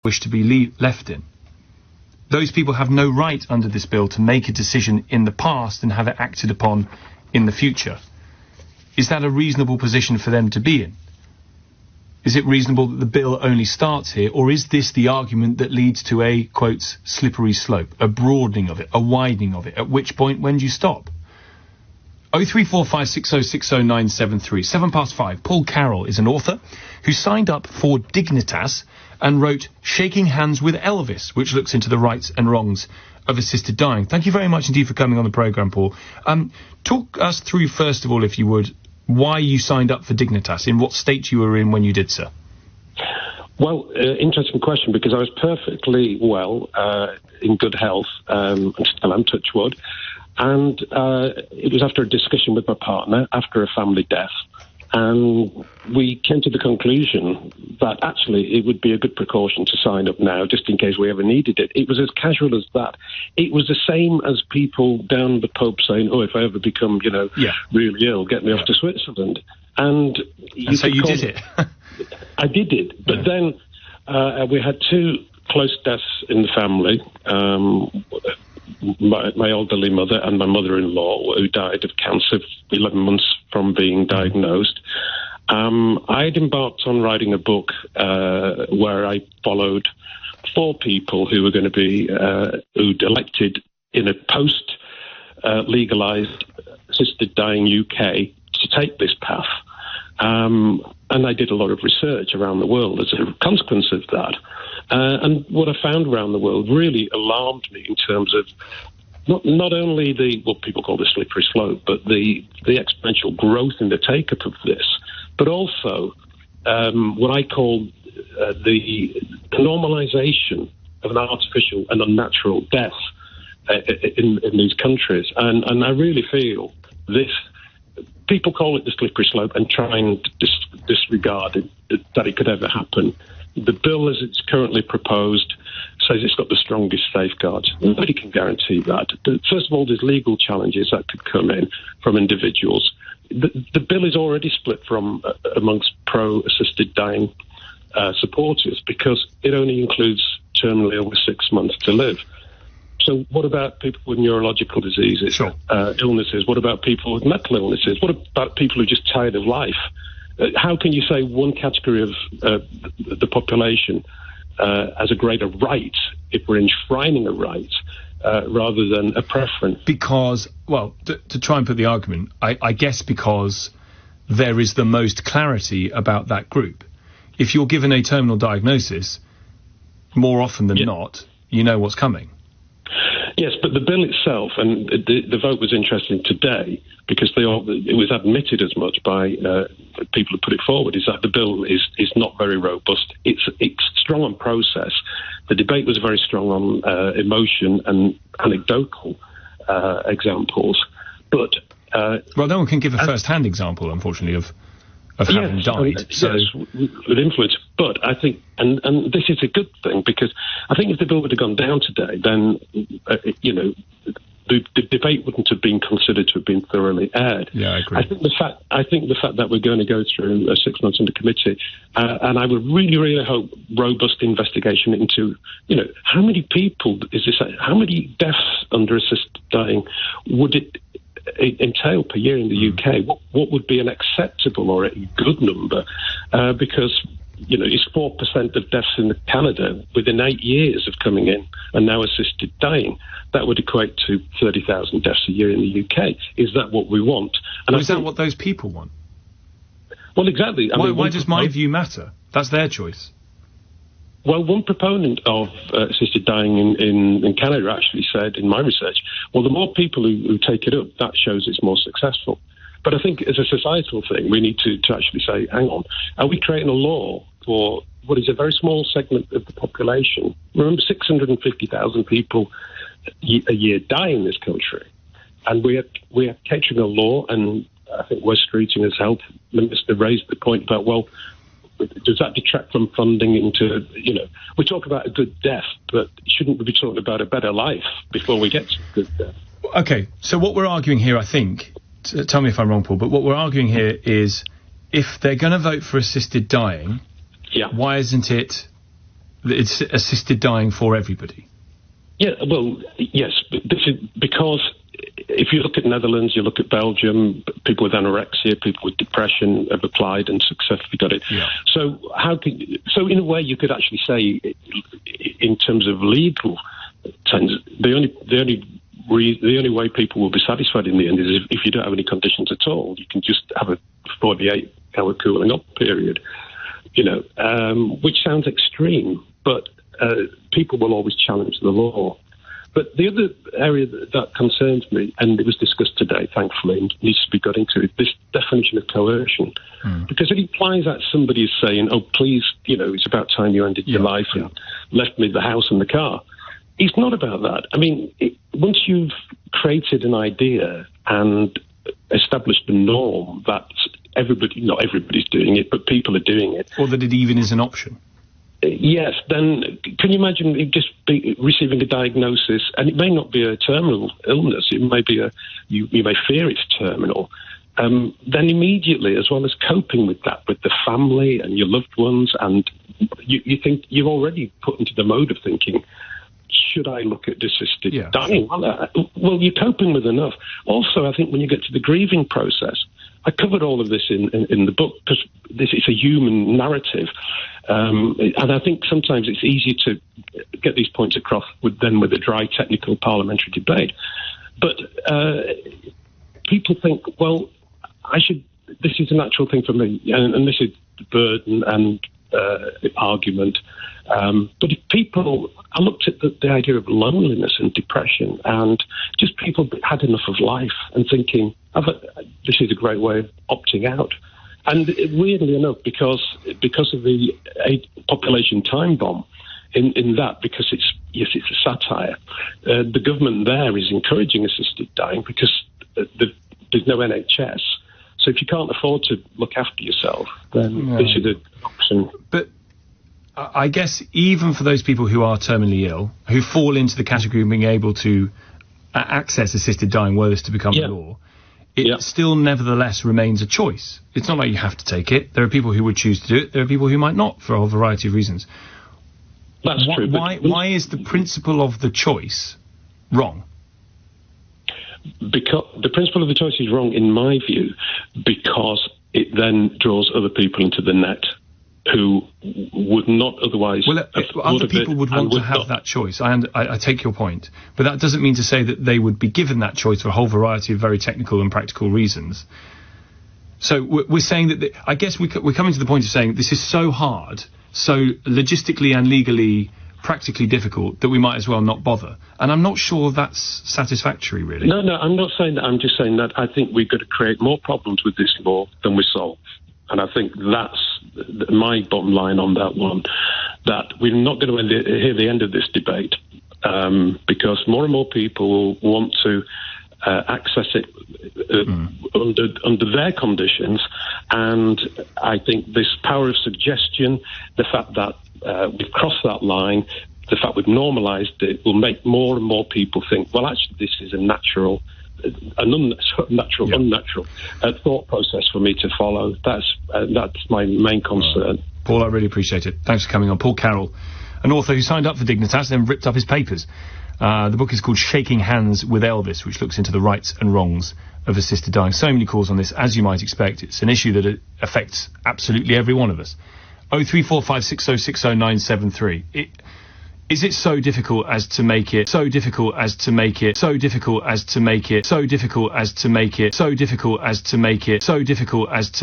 wish to be left in. Those people have no right under this bill to make a decision in the past and have it acted upon in the future. Is that a reasonable position for them to be in? Is it reasonable that the bill only starts here, or is this the argument that leads to a, quotes, slippery slope, a broadening of it, a widening of it, at which point, when do you stop? 03456060973, 5:07. Paul Carroll is an author who signed up for Dignitas and wrote Shaking Hands with Elvis, which looks into the rights and wrongs of assisted dying. Thank you very much indeed for coming on the programme, Paul. Talk us through, first of all, if you would, why you signed up for Dignitas, in what state you were in when you did so. Well, interesting question, because I was perfectly well, in good health, and still am, touch wood, and it was after a discussion with my partner, after a family death, and we came to the conclusion that actually it would be a good precaution to sign up now, just in case we ever needed it. It was as casual as that. It was the same as people down the pub saying, oh, if I ever become, really ill, get me off to Switzerland. And so you did it. I did it. But then we had two close deaths in the family. My elderly mother and my mother-in-law, who died of cancer 11 months from being diagnosed. I'd embarked on writing a book where I followed four people who were going to be who'd elected in a post-legalised assisted dying UK to take this path. And I did a lot of research around the world as a consequence of that. And what I found around the world really alarmed me in terms of not only what people call the slippery slope, but the exponential growth in the take-up of this, but also what I call the normalisation of an artificial and unnatural death in these countries. And I really feel this. People call it the slippery slope and try and disregard it, that it could ever happen. The bill, as it's currently proposed, says it's got the strongest safeguards. Nobody can guarantee that. First of all, there's legal challenges that could come in from individuals. The bill is already split from amongst pro-assisted dying supporters, because it only includes terminally ill with 6 months to live. So what about people with neurological diseases, sure. Illnesses? What about people with mental illnesses? What about people who are just tired of life? How can you say one category of the population has a greater right if we're enshrining a right rather than a preference? Because, well, to try and put the argument, I guess because there is the most clarity about that group. If you're given a terminal diagnosis, more often than not, you know what's coming. Yes, but the bill itself, and the vote was interesting today because it was admitted as much by people who put it forward, is that the bill is not very robust. It's strong on process. The debate was very strong on emotion and anecdotal examples. But well, no one can give a first-hand example, unfortunately, of having died. With influence. But I think, and this is a good thing, because I think if the bill would have gone down today, then, the debate wouldn't have been considered to have been thoroughly aired. Yeah, I agree. I think the fact that we're going to go through 6 months under committee, and I would really, really hope robust investigation into, how many people is this? How many deaths under assisted dying would it entail per year in the UK? What would be an acceptable or a good number? Because it's 4% of deaths in Canada within 8 years of coming in and now assisted dying. That would equate to 30,000 deaths a year in the UK. Is that what we want? And is that what those people want? Well, exactly. Why does my view matter? That's their choice. Well, one proponent of assisted dying in Canada actually said, in my research, well, the more people who take it up, that shows it's more successful. But I think as a societal thing, we need to actually say, hang on, are we creating a law for what is a very small segment of the population? Remember, 650,000 people a year die in this country. And we are catering a law, and I think Wes Streeting, as health minister, raised the point about, well, does that detract from funding into, we talk about a good death, but shouldn't we be talking about a better life before we get to a good death? Okay, so what we're arguing here, I think, tell me if I'm wrong, Paul, but what we're arguing here is if they're going to vote for assisted dying, why isn't it that it's assisted dying for everybody? Yeah, well, yes. This is because if you look at Netherlands, you look at Belgium, people with anorexia, people with depression have applied and successfully got it. Yeah. So in a way, you could actually say, in terms of legal terms, the only way people will be satisfied in the end is if you don't have any conditions at all. You can just have a 48-hour cooling off period, which sounds extreme, but people will always challenge the law. But the other area that concerns me, and it was discussed today, thankfully, and needs to be got into, is this definition of coercion. Because it implies that somebody is saying, oh, please, it's about time you ended your life and left me the house and the car. It's not about that. I mean, once you've created an idea and established a norm that not everybody's doing it, but people are doing it. Or that it even is an option. Yes, then can you imagine just receiving a diagnosis, and it may not be a terminal illness, it may be you may fear it's terminal, then immediately, as well as coping with that, with the family and your loved ones, and you think you're already put into the mode of thinking, should I look at assisted dying? Well, you're coping with enough. Also, I think when you get to the grieving process, I covered all of this in the book because this is a human narrative. And I think sometimes it's easier to get these points across than with a dry technical parliamentary debate. But people think, well, this is a natural thing for me, and this is the burden and argument. But if people, I looked at the idea of loneliness and depression, and just people had enough of life and thinking, this is a great way of opting out. And weirdly enough, because of the population time bomb, in that, because it's a satire, the government there is encouraging assisted dying because there's no NHS. So if you can't afford to look after yourself, then this is an option. But I guess even for those people who are terminally ill, who fall into the category of being able to access assisted dying were this to become the law, it still nevertheless remains a choice. It's not like you have to take it. There are people who would choose to do it. There are people who might not for a whole variety of reasons. That's true. Why is the principle of the choice wrong? Because the principle of the choice is wrong, in my view, because it then draws other people into the net who would not otherwise... Well, other people would want to have that choice. I take your point. But that doesn't mean to say that they would be given that choice for a whole variety of very technical and practical reasons. So we're saying that... I guess we're coming to the point of saying this is so hard, so logistically and legally practically difficult, that we might as well not bother. And I'm not sure that's satisfactory, really. No, I'm not saying that. I'm just saying that I think we've got to create more problems with this law than we solve. And I think that's my bottom line on that one, that we're not going to hear the end of this debate because more and more people will want to access it under their conditions. And I think this power of suggestion, the fact that we've crossed that line, the fact we've normalised it, will make more and more people think, well, actually, this is unnatural thought process for me to follow. That's my main concern. Paul, I really appreciate it. Thanks for coming on. Paul Carroll, an author who signed up for Dignitas, then ripped up his papers. The book is called Shaking Hands with Elvis, which looks into the rights and wrongs of assisted dying. So many calls on this, as you might expect. It's an issue that affects absolutely every one of us. 03456060973. Is it so difficult as to make it, so difficult as to make it, so difficult as to make it, so difficult as to make it, so difficult as to make it, so difficult as to